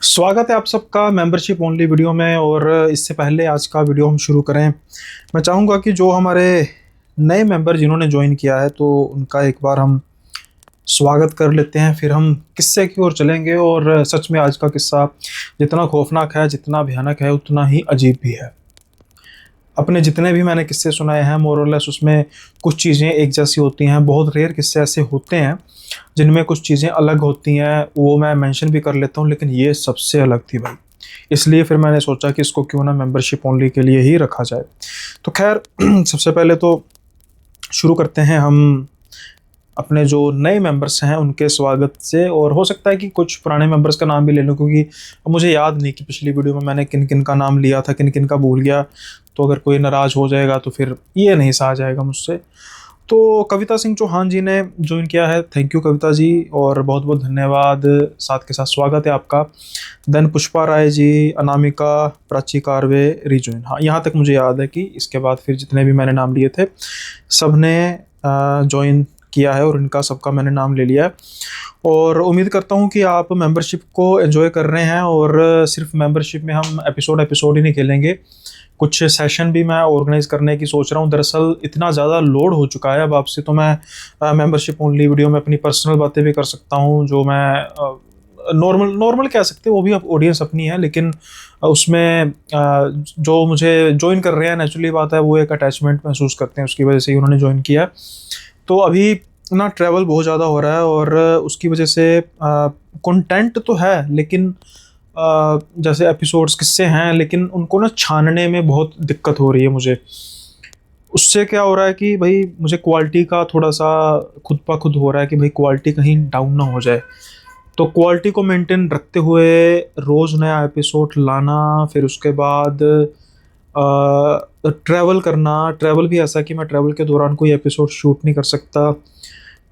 स्वागत है आप सबका मेंबरशिप ओनली वीडियो में। और इससे पहले आज का वीडियो हम शुरू करें, मैं चाहूँगा कि जो हमारे नए मेंबर जिन्होंने ज्वाइन किया है तो उनका एक बार हम स्वागत कर लेते हैं, फिर हम किस्से की ओर चलेंगे। और सच में आज का किस्सा जितना खौफनाक है, जितना भयानक है, उतना ही अजीब भी है। अपने जितने भी मैंने किस्से सुनाए हैं मोर और लेस उसमें कुछ चीज़ें एक जैसी होती हैं। बहुत रेयर किस्से ऐसे होते हैं जिनमें कुछ चीज़ें अलग होती हैं, वो मैं मेंशन भी कर लेता हूँ, लेकिन ये सबसे अलग थी भाई। इसलिए फिर मैंने सोचा कि इसको क्यों ना मेंबरशिप ओनली के लिए ही रखा जाए। तो खैर सबसे पहले तो शुरू करते हैं हम अपने जो नए मेंबर्स हैं उनके स्वागत से। और हो सकता है कि कुछ पुराने मेंबर्स का नाम भी ले लूँ, क्योंकि अब मुझे याद नहीं कि पिछली वीडियो में मैंने किन किन का नाम लिया था, किन किन का भूल गया। तो अगर कोई नाराज़ हो जाएगा तो फिर ये नहीं सहा जाएगा मुझसे। तो कविता सिंह चौहान जी ने ज्वाइन किया है, थैंक यू कविता जी, और बहुत बहुत धन्यवाद। साथ के साथ स्वागत है आपका। Then Pushpa Rai ji, Anamika, Prachi Karve, rejoin. हाँ, यहाँ तक मुझे याद है कि इसके बाद फिर जितने भी मैंने नाम लिए थे सब ने ज्वाइन किया है और इनका सबका मैंने नाम ले लिया है। और उम्मीद करता हूँ कि आप मेंबरशिप को एंजॉय कर रहे हैं। और सिर्फ मेंबरशिप में हम एपिसोड ही नहीं खेलेंगे, कुछ सेशन भी मैं ऑर्गेनाइज करने की सोच रहा हूँ। दरअसल इतना ज़्यादा लोड हो चुका है अब आपसे, तो मैं मेंबरशिप ओनली वीडियो में अपनी पर्सनल बातें भी कर सकता हूँ, जो मैं नॉर्मल नॉर्मल कह सकते हैं, वो भी अब ऑडियंस अपनी है, लेकिन उसमें जो मुझे ज्वाइन कर रहे हैं, नेचुरली बात है, वो एक अटैचमेंट महसूस करते हैं, उसकी वजह से ही उन्होंने ज्वाइन किया है। तो अभी ना ट्रैवल बहुत ज़्यादा हो रहा है और उसकी वजह से कंटेंट तो है, लेकिन जैसे एपिसोड्स किस्से हैं, लेकिन उनको ना छानने में बहुत दिक्कत हो रही है मुझे। उससे क्या हो रहा है कि भाई मुझे क्वालिटी का थोड़ा सा खुद प खुद हो रहा है कि भाई क्वालिटी कहीं डाउन ना हो जाए। तो क्वालिटी को मेंटेन रखते हुए रोज़ नया एपिसोड लाना, फिर उसके बाद ट्रैवल करना। ट्रैवल भी ऐसा कि मैं ट्रैवल के दौरान कोई एपिसोड शूट नहीं कर सकता।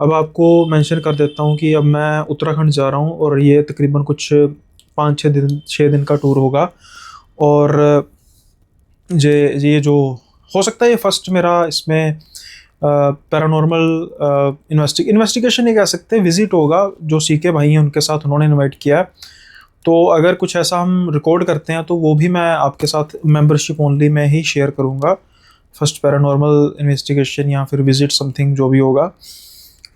अब आपको मेंशन कर देता हूँ कि अब मैं उत्तराखंड जा रहा हूँ और ये तकरीबन कुछ 5-6 दिन का टूर होगा। और ये जो हो सकता है ये फर्स्ट मेरा इसमें पैरानॉर्मल इन्वेस्टिगेशन नहीं कह सकते, विजिट होगा। जो सीके भाई हैं उनके साथ उन्होंने इनवाइट किया है। तो अगर कुछ ऐसा हम रिकॉर्ड करते हैं तो वो भी मैं आपके साथ मेंबरशिप ओनली में ही शेयर करूँगा। फर्स्ट पैरानॉर्मल इन्वेस्टिगेशन या फिर विजिट समथिंग जो भी होगा।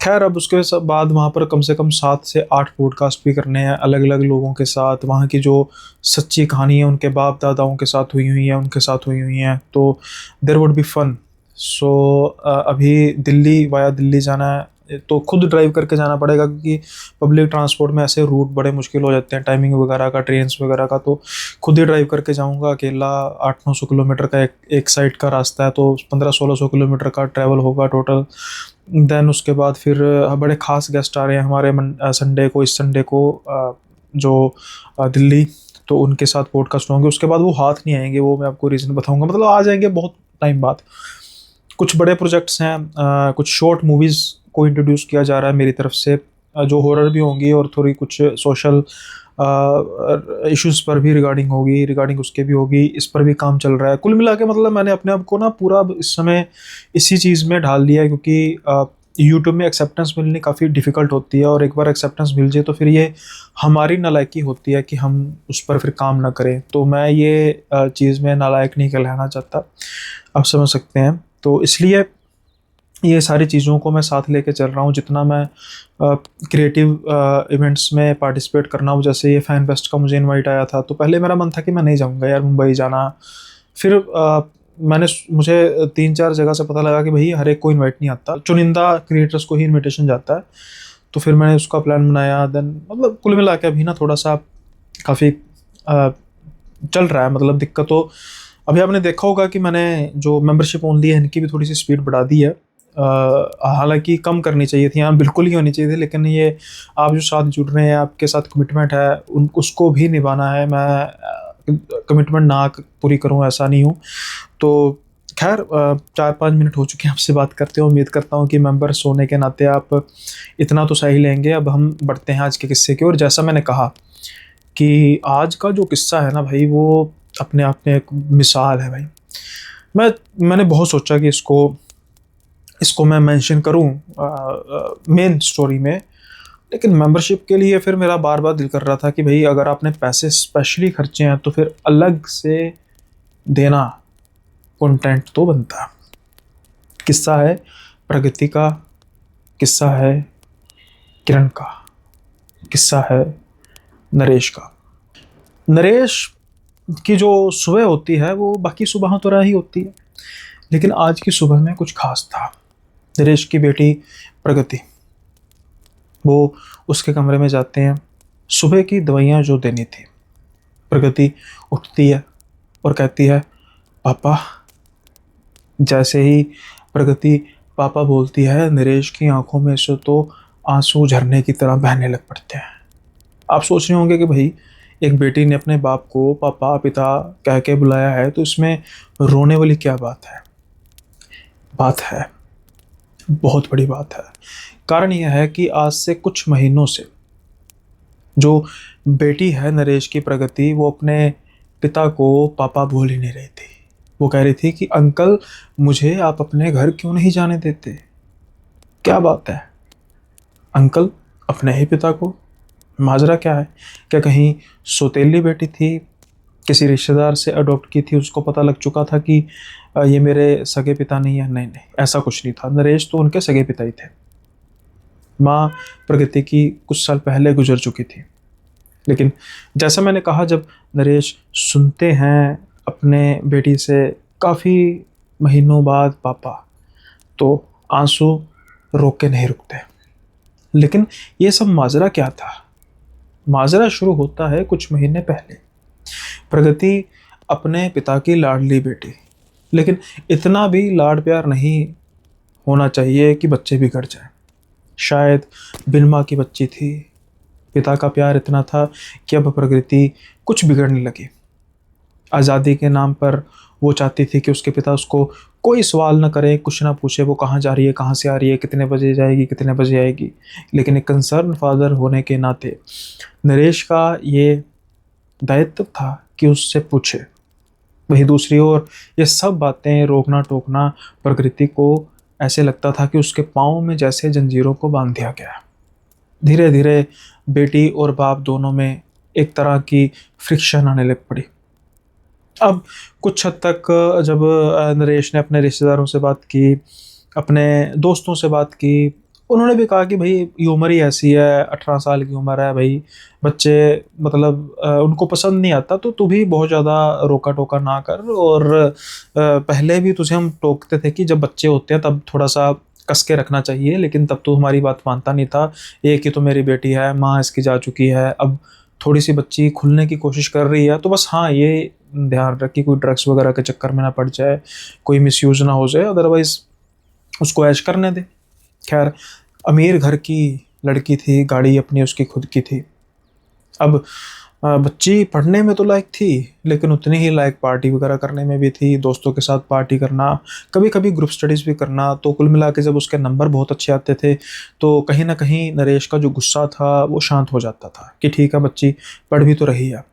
खैर अब उसके बाद वहाँ पर कम से कम 7 से 8 पॉडकास्ट भी करने हैं अलग अलग लोगों के साथ। वहाँ की जो सच्ची कहानी है उनके बाप दादाओं के साथ हुई हुई है, उनके साथ हुई हुई हैं, तो देयर वुड बी फन। सो अभी दिल्ली वाया दिल्ली जाना है तो खुद ड्राइव करके जाना पड़ेगा, क्योंकि पब्लिक ट्रांसपोर्ट में ऐसे रूट बड़े मुश्किल हो जाते हैं, टाइमिंग वगैरह का, ट्रेन्स वगैरह का। तो खुद ही ड्राइव करके जाऊंगा अकेला। 800-900 किलोमीटर का एक साइड का रास्ता है, तो 1500-1600 किलोमीटर का ट्रैवल होगा टोटल। देन उसके बाद फिर बड़े ख़ास गेस्ट आ रहे हैं हमारे संडे को, इस संडे को जो दिल्ली, तो उनके साथ पॉडकास्ट होंगे। उसके बाद वो हाथ नहीं आएंगे, वो मैं आपको रीज़न बताऊंगा, मतलब आ जाएंगे बहुत टाइम बाद। कुछ बड़े प्रोजेक्ट्स हैं, कुछ शॉर्ट मूवीज़ को इंट्रोड्यूस किया जा रहा है मेरी तरफ से, जो हॉरर भी होंगी और थोड़ी कुछ सोशल इश्यूज़ पर भी रिगार्डिंग उसके भी होगी। इस पर भी काम चल रहा है। कुल मिला के मतलब मैंने अपने आप को ना पूरा इस समय इसी चीज़ में ढाल दिया है, क्योंकि यूट्यूब में एक्सेप्टेंस मिलनी काफ़ी डिफ़िकल्ट होती है, और एक बार एक्सेप्टेंस मिल जाए तो फिर ये हमारी नालायकी होती है कि हम उस पर फिर काम ना करें। तो मैं ये चीज़ में नालायक नहीं कहलाना चाहता, आप समझ सकते हैं। तो इसलिए ये सारी चीज़ों को मैं साथ लेके चल रहा हूँ। जितना मैं क्रिएटिव इवेंट्स में पार्टिसिपेट करना हूँ, जैसे ये फैन फेस्ट का मुझे इनवाइट आया था, तो पहले मेरा मन था कि मैं नहीं जाऊँगा यार, मुंबई जाना। फिर मुझे 3-4 जगह से पता लगा कि भाई हर एक को इनवाइट नहीं आता, चुनिंदा क्रिएटर्स को ही इनविटेशन जाता है। तो फिर मैंने उसका प्लान बनाया। देन मतलब कुल मिला के अभी ना थोड़ा सा काफ़ी चल रहा है, मतलब दिक्कत तो अभी आपने देखा होगा कि मैंने जो मेंबरशिप ओनली है इनकी भी थोड़ी सी स्पीड बढ़ा दी है। हालांकि कम करनी चाहिए थी, यहाँ बिल्कुल ही होनी चाहिए थी, लेकिन ये आप जो साथ जुड़ रहे हैं, आपके साथ कमिटमेंट है, उसको भी निभाना है। मैं कमिटमेंट ना पूरी करूँ ऐसा नहीं हूँ। तो खैर 4-5 मिनट हो चुके हैं आपसे बात करते हैं। उम्मीद करता हूँ कि मेंबर्स होने के नाते आप इतना तो सही लेंगे। अब हम बढ़ते हैं आज के किस्से की ओर। जैसा मैंने कहा कि आज का जो किस्सा है ना भाई, वो अपने आप में एक मिसाल है भाई। मैंने बहुत सोचा कि इसको मैं मेंशन करूं मेन स्टोरी में, लेकिन मेंबरशिप के लिए फिर मेरा बार बार दिल कर रहा था कि भाई अगर आपने पैसे स्पेशली खर्चे हैं तो फिर अलग से देना, कंटेंट तो बनता। किस्सा है प्रगति का, किस्सा है किरण का, किस्सा है नरेश का। नरेश की जो सुबह होती है वो बाकी सुबह तो रही होती है, लेकिन आज की सुबह में कुछ खास था। नरेश की बेटी प्रगति, वो उसके कमरे में जाते हैं, सुबह की दवाइयाँ जो देनी थी। प्रगति उठती है और कहती है पापा। जैसे ही प्रगति पापा बोलती है, नरेश की आंखों में से तो आंसू झरने की तरह बहने लग पड़ते हैं। आप सोच रहे होंगे कि भाई एक बेटी ने अपने बाप को पापा पिता कह के बुलाया है तो इसमें रोने वाली क्या बात है। बात है, बहुत बड़ी बात है। कारण यह है कि आज से कुछ महीनों से जो बेटी है नरेश की प्रगति, वो अपने पिता को पापा बोल ही नहीं रही थी। वो कह रही थी कि अंकल मुझे आप अपने घर क्यों नहीं जाने देते। क्या बात है अंकल, अपने ही पिता को। माजरा क्या है? क्या कहीं सौतेली बेटी थी, किसी रिश्तेदार से अडॉप्ट की थी, उसको पता लग चुका था कि ये मेरे सगे पिता नहीं है? नहीं नहीं, ऐसा कुछ नहीं था। नरेश तो उनके सगे पिता ही थे। माँ प्रगति की कुछ साल पहले गुजर चुकी थी। लेकिन जैसा मैंने कहा, जब नरेश सुनते हैं अपने बेटी से काफ़ी महीनों बाद पापा, तो आंसू रोक के नहीं रुकते। लेकिन ये सब माजरा क्या था? माजरा शुरू होता है कुछ महीने पहले। प्रगति अपने पिता की लाडली बेटी, लेकिन इतना भी लाड प्यार नहीं होना चाहिए कि बच्चे बिगड़ जाए। शायद बिन माँ की बच्ची थी। पिता का प्यार इतना था कि अब प्रगति कुछ बिगड़ने लगी। आज़ादी के नाम पर वो चाहती थी कि उसके पिता उसको कोई सवाल न करे, कुछ ना पूछे, वो कहाँ जा रही है, कहाँ से आ रही है, कितने बजे जाएगी, कितने बजे आएगी। लेकिन एक कंसर्न फादर होने के नाते नरेश का ये दायित्व था कि उससे पूछे। वहीं दूसरी ओर ये सब बातें रोकना टोकना प्रकृति को ऐसे लगता था कि उसके पाँव में जैसे जंजीरों को बांध दिया गया। धीरे धीरे बेटी और बाप दोनों में एक तरह की फ्रिक्शन आने लग पड़ी। अब कुछ हद तक जब नरेश ने अपने रिश्तेदारों से बात की, अपने दोस्तों से बात की, उन्होंने भी कहा कि भाई ये उम्र ही ऐसी है, 18 साल की उम्र है भाई, बच्चे मतलब उनको पसंद नहीं आता, तो तू भी बहुत ज़्यादा रोका टोका ना कर। और पहले भी तुझे हम टोकते थे कि जब बच्चे होते हैं तब थोड़ा सा कस के रखना चाहिए, लेकिन तब तो हमारी बात मानता नहीं था। एक ही तो मेरी बेटी है, माँ इसकी जा चुकी है, अब थोड़ी सी बच्ची खुलने की कोशिश कर रही है, तो बस हाँ ये ध्यान रख कि कोई ड्रग्स वगैरह के चक्कर में ना पड़ जाए, कोई मिसयूज़ ना हो जाए, अदरवाइज़ उसको ऐश करने दे। खैर, अमीर घर की लड़की थी, गाड़ी अपनी उसकी खुद की थी। अब बच्ची पढ़ने में तो लायक थी, लेकिन उतनी ही लायक पार्टी वगैरह करने में भी थी, दोस्तों के साथ पार्टी करना, कभी कभी ग्रुप स्टडीज़ भी करना। तो कुल मिला के जब उसके नंबर बहुत अच्छे आते थे तो कहीं ना कहीं नरेश का जो गुस्सा था वो शांत हो जाता था कि ठीक है, बच्ची पढ़ भी तो रही है।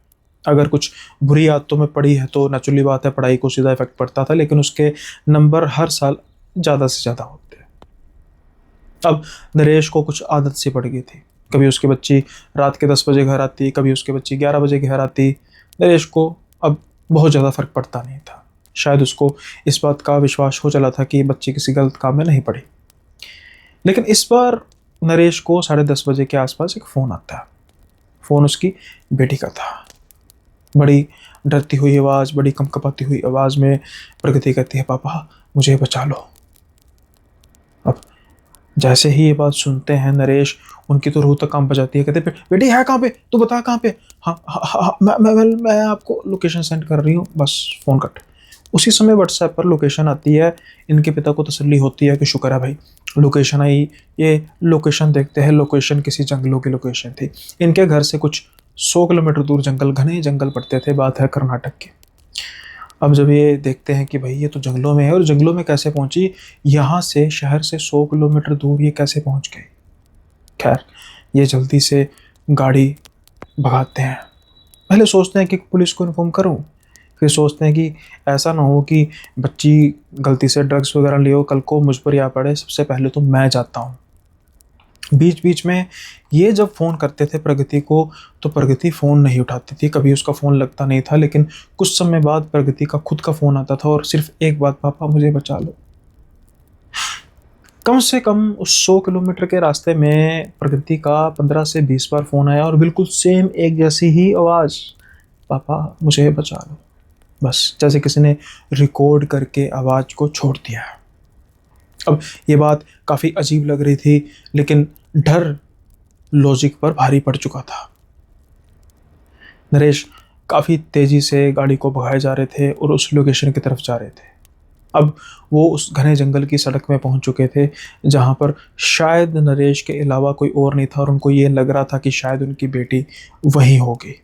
अगर कुछ बुरी आदतों में पड़ी है तो नेचुरली बात है, पढ़ाई को सीधा इफेक्ट पड़ता था, लेकिन उसके नंबर हर साल ज़्यादा से ज़्यादा होते। अब नरेश को कुछ आदत सी पड़ गई थी। कभी उसकी बच्ची रात के 10 बजे घर आती, कभी उसकी बच्ची 11 बजे घर आती। नरेश को अब बहुत ज़्यादा फ़र्क पड़ता नहीं था। शायद उसको इस बात का विश्वास हो चला था कि बच्ची किसी गलत काम में नहीं पड़ी। लेकिन इस बार नरेश को 10:30 बजे के आसपास एक फ़ोन आता है। फ़ोन उसकी बेटी का था। बड़ी डरती हुई आवाज़, बड़ी कंपकपाती हुई आवाज़ में प्रगति कहती है, पापा मुझे बचा लो। अब जैसे ही ये बात सुनते हैं नरेश, उनकी तो रूह तक कांप जाती है। कहते बेटी है कहाँ पे, तू बता कहाँ पे। हाँ हाँ हाँ, मैं आपको लोकेशन सेंड कर रही हूँ, बस फ़ोन कट। उसी समय व्हाट्सएप पर लोकेशन आती है। इनके पिता को तसल्ली होती है कि शुक्र है भाई लोकेशन आई। ये लोकेशन देखते हैं, लोकेशन किसी जंगलों की लोकेशन थी। इनके घर से कुछ 100 किलोमीटर दूर जंगल, घने जंगल पड़ते थे। बात है कर्नाटक की। अब जब ये देखते हैं कि भाई ये तो जंगलों में है, और जंगलों में कैसे पहुंची, यहाँ से शहर से 100 किलोमीटर दूर ये कैसे पहुंच गई। खैर, ये जल्दी से गाड़ी भगाते हैं। पहले सोचते हैं कि पुलिस को इन्फॉर्म करूं, फिर सोचते हैं कि ऐसा ना हो कि बच्ची गलती से ड्रग्स वगैरह ले हो, कल को मुझ पर या पड़े। सबसे पहले तो मैं जाता हूँ। बीच बीच में ये जब फ़ोन करते थे प्रगति को, तो प्रगति फ़ोन नहीं उठाती थी, कभी उसका फ़ोन लगता नहीं था। लेकिन कुछ समय बाद प्रगति का खुद का फ़ोन आता था और सिर्फ़ एक बात, पापा मुझे बचा लो। कम से कम उस 100 किलोमीटर के रास्ते में प्रगति का 15 से 20 बार फ़ोन आया और बिल्कुल सेम एक जैसी ही आवाज़, पापा मुझे बचा लो। बस जैसे किसी ने रिकॉर्ड करके आवाज़ को छोड़ दिया। अब ये बात काफ़ी अजीब लग रही थी, लेकिन डर लॉजिक पर भारी पड़ चुका था। नरेश काफ़ी तेज़ी से गाड़ी को भगाए जा रहे थे और उस लोकेशन की तरफ जा रहे थे। अब वो उस घने जंगल की सड़क में पहुंच चुके थे, जहां पर शायद नरेश के अलावा कोई और नहीं था और उनको ये लग रहा था कि शायद उनकी बेटी वहीं होगी।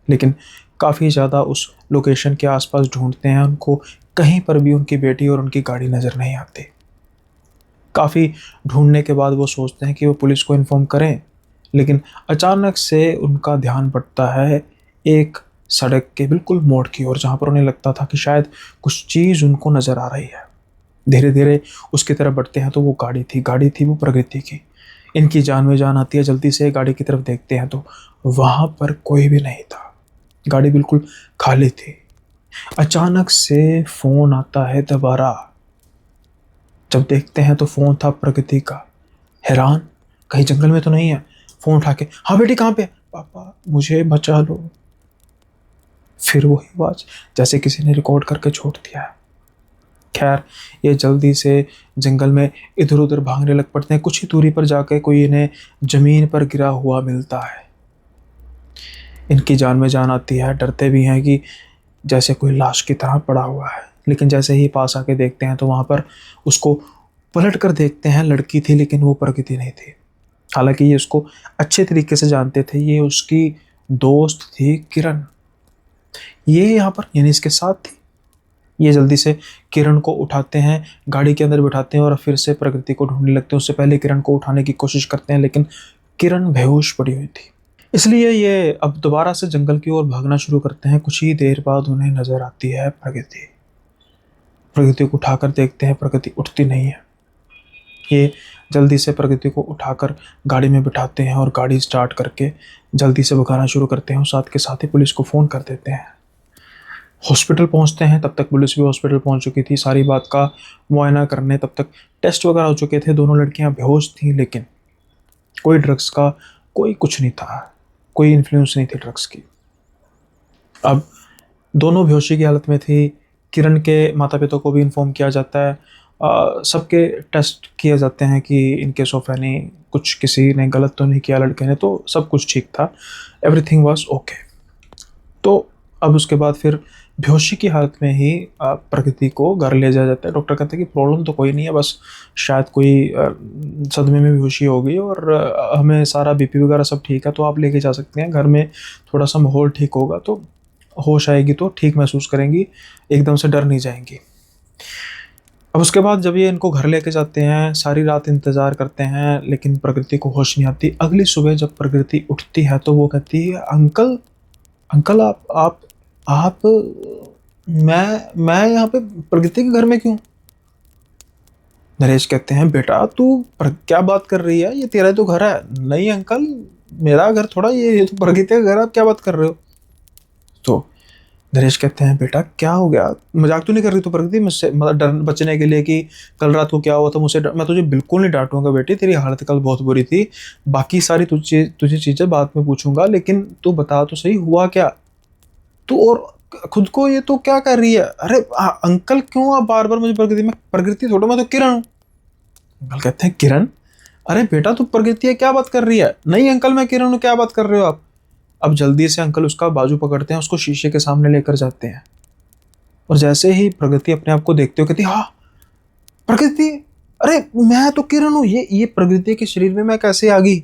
लेकिन काफ़ी ज़्यादा उस लोकेशन के आसपास ढूंढते हैं, उनको कहीं पर भी उनकी बेटी और उनकी गाड़ी नज़र नहीं आती। काफ़ी ढूंढने के बाद वो सोचते हैं कि वो पुलिस को इन्फॉर्म करें, लेकिन अचानक से उनका ध्यान बढ़ता है एक सड़क के बिल्कुल मोड़ की ओर, जहाँ पर उन्हें लगता था कि शायद कुछ चीज़ उनको नज़र आ रही है। धीरे धीरे उसकी तरफ बढ़ते हैं तो वो गाड़ी थी वो प्रगति की। इनकी जान में जान आती है, जल्दी से गाड़ी की तरफ देखते हैं तो वहाँ पर कोई भी नहीं था, गाड़ी बिल्कुल खाली थी। अचानक से फ़ोन आता है दोबारा। जब देखते हैं तो फ़ोन था प्रगति का। हैरान, कहीं जंगल में तो नहीं है। फ़ोन उठा के, हाँ बेटी कहाँ पे? पापा मुझे बचा लो। फिर वही आवाज़, जैसे किसी ने रिकॉर्ड करके छोड़ दिया है। खैर ये जल्दी से जंगल में इधर उधर भागने लग पड़ते हैं। कुछ ही दूरी पर जाकर कोई इन्हें ज़मीन पर गिरा हुआ मिलता है। इनकी जान में जान आती है, डरते भी हैं कि जैसे कोई लाश की तरह पड़ा हुआ है। लेकिन जैसे ही पास आके देखते हैं तो वहाँ पर उसको पलट कर देखते हैं, लड़की थी लेकिन वो प्रगति नहीं थी। हालांकि ये उसको अच्छे तरीके से जानते थे, ये उसकी दोस्त थी किरण। ये यहाँ पर यानी इसके साथ थी। ये जल्दी से किरण को उठाते हैं, गाड़ी के अंदर बिठाते हैं और फिर से प्रगति को ढूंढने लगते हैं। उससे पहले किरण को उठाने की कोशिश करते हैं, लेकिन किरण बेहोश पड़ी हुई थी। इसलिए ये अब दोबारा से जंगल की ओर भागना शुरू करते हैं। कुछ ही देर बाद उन्हें नजर आती है प्रगति। प्रगति को उठाकर देखते हैं, प्रगति उठती नहीं है। ये जल्दी से प्रगति को उठाकर गाड़ी में बिठाते हैं और गाड़ी स्टार्ट करके जल्दी से भगाना शुरू करते हैं और साथ के साथ ही पुलिस को फ़ोन कर देते हैं। हॉस्पिटल पहुंचते हैं, तब तक पुलिस भी हॉस्पिटल पहुंच चुकी थी सारी बात का मुआयना करने। तब तक टेस्ट वगैरह हो चुके थे, दोनों लड़कियां बेहोश थीं, लेकिन कोई ड्रग्स का कोई कुछ नहीं था, कोई इन्फ्लुएंस नहीं थी ड्रग्स की। अब दोनों बेहोशी की हालत में थी। किरण के माता पिता को भी इन्फॉर्म किया जाता है, सबके टेस्ट किए जाते हैं कि इन केस ऑफ एनी कुछ किसी ने गलत तो नहीं किया लड़के ने, तो सब कुछ ठीक था, एवरीथिंग वाज ओके। तो अब उसके बाद फिर बेहोशी की हालत में ही प्रगति को घर ले जाया जाता है। डॉक्टर कहते हैं कि प्रॉब्लम तो कोई नहीं है, बस शायद कोई सदमे में बेहोशी हो गई और हमें सारा बीपी वगैरह सब ठीक है, तो आप लेके जा सकते हैं घर में। थोड़ा सा माहौल ठीक होगा तो होश आएगी तो ठीक महसूस करेंगी, एकदम से डर नहीं जाएंगी। अब उसके बाद जब ये इनको घर लेके जाते हैं, सारी रात इंतज़ार करते हैं, लेकिन प्रगति को होश नहीं आती। अगली सुबह जब प्रगति उठती है तो वो कहती है, अंकल अंकल आप मैं यहाँ पे प्रगति के घर में क्यों? नरेश कहते हैं, बेटा तू क्या बात कर रही है, ये तेरा तो घर है। नहीं अंकल, मेरा घर थोड़ा, ये तो प्रगति का घर है, आप क्या बात कर रहे हो? तो नरेश कहते हैं, बेटा क्या हो गया, मजाक तो नहीं कर रही तो प्रगति मुझसे, मतलब डर बचने के लिए कि कल रात को क्या हुआ था मुझसे मैं तुझे बिल्कुल नहीं डांटूंगा बेटी, तेरी हालत कल बहुत बुरी थी, बाकी सारी तुझे चीज़ें बाद में पूछूंगा, लेकिन तू बता तो सही हुआ क्या? तू और खुद को ये तो क्या कर रही है? अरे अंकल क्यों आप बार बार मुझे प्रगति, में प्रगति थोड़ा, मैं तो किरण हूँ। अंकल कहते हैं, किरण? अरे बेटा तू प्रगति है, क्या बात कर रही है? नहीं अंकल मैं किरण हूँ, क्या बात कर रहे हो आप? अब जल्दी से अंकल उसका बाजू पकड़ते हैं, उसको शीशे के सामने लेकर जाते हैं और जैसे ही प्रगति अपने आप को देखते हो कहती, हाँ प्रगति, अरे मैं तो किरण हूँ, ये प्रगति के शरीर में मैं कैसे आ गई?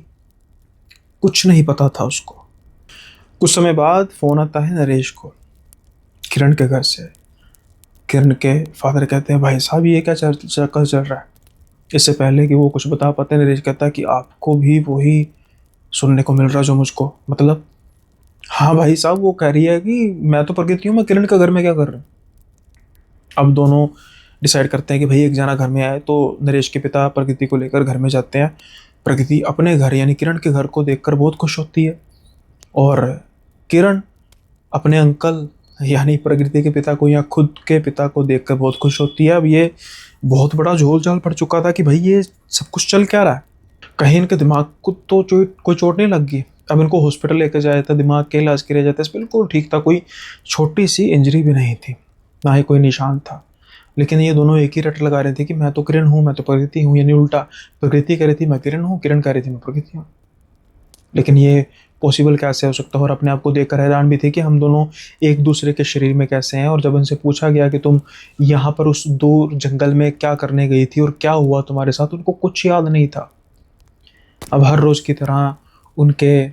कुछ नहीं पता था उसको। कुछ समय बाद फोन आता है नरेश को किरण के घर से। किरण के फादर कहते हैं, भाई साहब ये क्या चक्कर चल रहा है? इससे पहले कि वो कुछ बता पाते नरेश कहता है कि आपको भी वही सुनने को मिल रहा जो मुझको, मतलब? हाँ भाई साहब, वो कह रही है कि मैं तो प्रगति हूँ, मैं किरण के घर में क्या कर रहा हूँ? अब दोनों डिसाइड करते हैं कि भाई एक जना घर में आए, तो नरेश के पिता प्रगति को लेकर घर में जाते हैं। प्रकृति अपने घर यानी किरण के घर को देखकर बहुत खुश होती है, और किरण अपने अंकल यानी प्रकृति के पिता को या खुद के पिता को देखकर बहुत खुश होती है। अब ये बहुत बड़ा झोल झाल पड़ चुका था कि भाई ये सब कुछ चल क्या रहा है, कहीं इनके दिमाग को तो कोई चोट नहीं लग गई। अब इनको हॉस्पिटल लेकर जाया था, दिमाग के इलाज किया जाता है, बिल्कुल ठीक था, कोई छोटी सी इंजरी भी नहीं थी, ना ही कोई निशान था। लेकिन ये दोनों एक ही रट लगा रहे थे कि मैं तो किरण हूँ, मैं तो प्रकृति हूँ, यानी उल्टा, प्रकृति कह रही थी मैं किरण हूँ, किरण कह रही थी मैं प्रकृति हूँ। लेकिन ये पॉसिबल कैसे हो सकता है, और अपने आप को देखकर हैरान भी थे कि हम दोनों एक दूसरे के शरीर में कैसे हैं। और जब उनसे पूछा गया कि तुम यहाँ पर उस दूर जंगल में क्या करने गई थी और क्या हुआ तुम्हारे साथ, उनको कुछ याद नहीं था। अब हर रोज़ की तरह उनके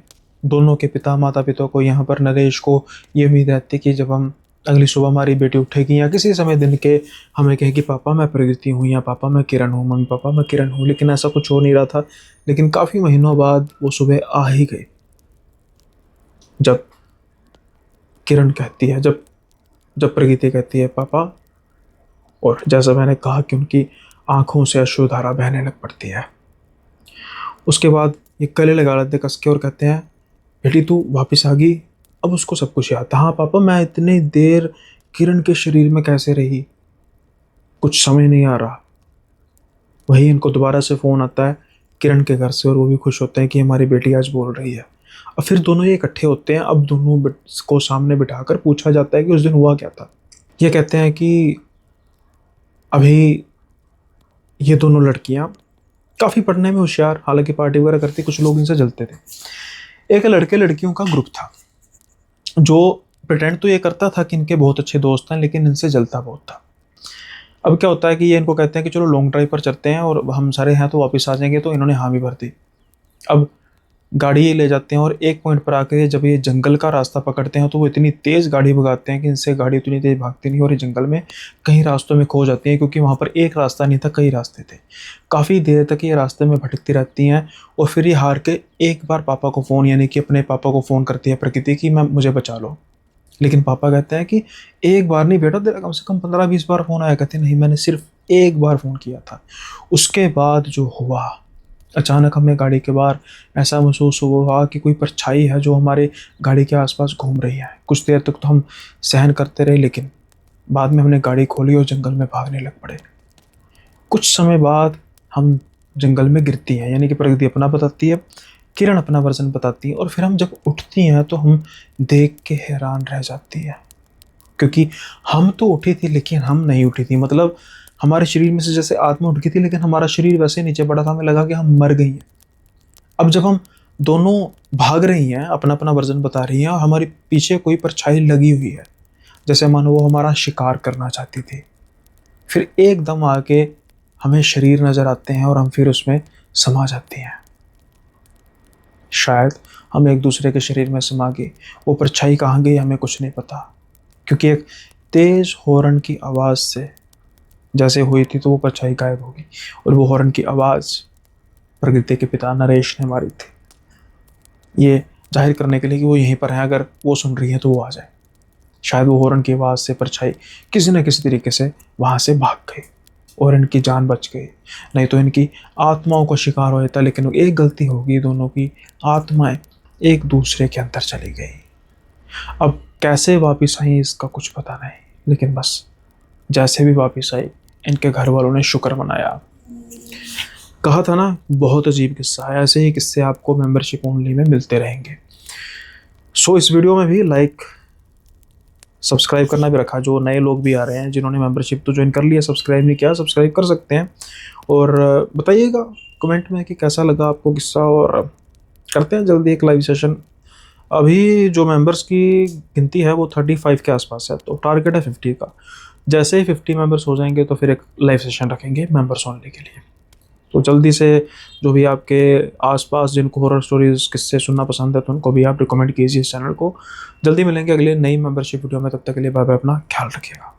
दोनों के माता पिता को, यहाँ पर नरेश को ये उम्मीद रहती कि जब हम अगली सुबह हमारी बेटी उठेगी या किसी समय दिन के हमें कहेगी पापा मैं प्रकृति हूँ या पापा मैं किरण हूँ, मम्मी पापा मैं किरण हूँ, लेकिन ऐसा कुछ हो नहीं रहा था। लेकिन काफ़ी महीनों बाद वो सुबह आ ही गई, जब किरण कहती है, जब प्रकृति कहती है पापा, और जैसा मैंने कहा कि उनकी आंखों से अश्रुधारा बहने लग पड़ती है। उसके बाद ये गले लगा लेते कस के और कहते हैं बेटी तू वापस आ गई। अब उसको सब कुछ याद था। हाँ पापा मैं इतनी देर किरण के शरीर में कैसे रही, कुछ समझ नहीं आ रहा। वही इनको दोबारा से फ़ोन आता है किरण के घर से, और वो भी खुश होते हैं कि हमारी बेटी आज बोल रही है। और फिर दोनों ये इकट्ठे होते हैं। अब दोनों को सामने बिठाकर पूछा जाता है कि उस दिन हुआ क्या था। ये कहते हैं कि अभी ये दोनों लड़कियां काफ़ी पढ़ने में होशियार, हालांकि पार्टी वगैरह करती, कुछ लोग इनसे जलते थे। एक लड़के लड़कियों का ग्रुप था जो प्रिटेंड तो ये करता था कि इनके बहुत अच्छे दोस्त हैं, लेकिन इनसे जलता बहुत था। अब क्या होता है कि ये इनको कहते हैं कि चलो लॉन्ग ड्राइव पर चलते हैं और हम सारे हैं तो वापस आ जाएंगे, तो इन्होंने हामी भर दी। अब गाड़ी ये ले जाते हैं और एक पॉइंट पर आकर जब ये जंगल का रास्ता पकड़ते हैं तो वो इतनी तेज़ गाड़ी भगाते हैं कि इनसे गाड़ी उतनी तेज़ भागती नहीं, और ये जंगल में कहीं रास्तों में खो जाती हैं, क्योंकि वहाँ पर एक रास्ता नहीं था, कई रास्ते थे। काफ़ी देर तक ये रास्ते में भटकती रहती हैं, और फिर ये हार के एक बार पापा को फ़ोन, यानी कि अपने पापा को फ़ोन करती है प्रकृति कि मैं मुझे बचा लो। लेकिन पापा कहते हैं कि एक बार नहीं बेटा, तेरा कम से कम 15-20 बार फ़ोन आया। कहते नहीं, मैंने सिर्फ एक बार फ़ोन किया था। उसके बाद जो हुआ, अचानक हमें गाड़ी के बाहर ऐसा महसूस हुआ कि कोई परछाई है जो हमारे गाड़ी के आसपास घूम रही है। कुछ देर तक तो हम सहन करते रहे, लेकिन बाद में हमने गाड़ी खोली और जंगल में भागने लग पड़े। कुछ समय बाद हम जंगल में गिरती हैं, यानी कि प्रकृति अपना बताती है, किरण अपना वर्जन बताती है, और फिर हम जब उठती हैं तो हम देख के हैरान रह जाती है, क्योंकि हम तो उठी थी लेकिन हम नहीं उठी थी। मतलब हमारे शरीर में से जैसे आत्मा उठ गई थी, लेकिन हमारा शरीर वैसे नीचे पड़ा था, हमें लगा कि हम मर गई हैं। अब जब हम दोनों भाग रही हैं, अपना अपना वर्जन बता रही हैं, और हमारे पीछे कोई परछाई लगी हुई है, जैसे मानो वो हमारा शिकार करना चाहती थी। फिर एकदम आके हमें शरीर नज़र आते हैं और हम फिर उसमें समा जाती हैं। शायद हम एक दूसरे के शरीर में समा गए। वो परछाई कहाँ गई हमें कुछ नहीं पता, क्योंकि एक तेज़ हॉर्न की आवाज़ से जैसे हुई थी तो वो परछाई गायब हो गई, और वो हॉर्न की आवाज़ प्रकृति के पिता नरेश ने मारी थी, ये जाहिर करने के लिए कि वो यहीं पर है, अगर वो सुन रही है तो वो आ जाए। शायद वो हॉर्न की आवाज़ से परछाई किसी न किसी तरीके से वहाँ से भाग गई और इनकी जान बच गई, नहीं तो इनकी आत्माओं का शिकार हो जाता। लेकिन एक गलती होगी, दोनों की आत्माएं एक दूसरे के अंदर चली गई। अब कैसे वापस आई इसका कुछ पता नहीं, लेकिन बस जैसे भी वापस आई, इनके घर वालों ने शुक्र मनाया। कहा था ना, बहुत अजीब किस्सा है। ऐसे ही किस्से आपको मेंबरशिप ओनली में मिलते रहेंगे। सो इस वीडियो में भी लाइक सब्सक्राइब करना भी रखा। जो नए लोग भी आ रहे हैं, जिन्होंने मेंबरशिप तो ज्वाइन कर लिया, सब्सक्राइब नहीं किया, सब्सक्राइब कर सकते हैं। और बताइएगा कमेंट में कि कैसा लगा आपको किस्सा, और करते हैं जल्दी एक लाइव सेशन। अभी जो मेंबर्स की गिनती है वो 35 के आसपास है, तो टारगेट है 50 का। जैसे ही 50 मेंबर्स हो जाएंगे तो फिर एक लाइव सेशन रखेंगे मेंबर्स ओनली के लिए। तो जल्दी से जो भी आपके आसपास जिनको हॉरर स्टोरीज किस्से सुनना पसंद है, तो उनको भी आप रिकमेंड कीजिए इस चैनल को। जल्दी मिलेंगे अगले नई मेंबरशिप वीडियो में, तब तक के लिए बाय बाय, अपना ख्याल रखिएगा।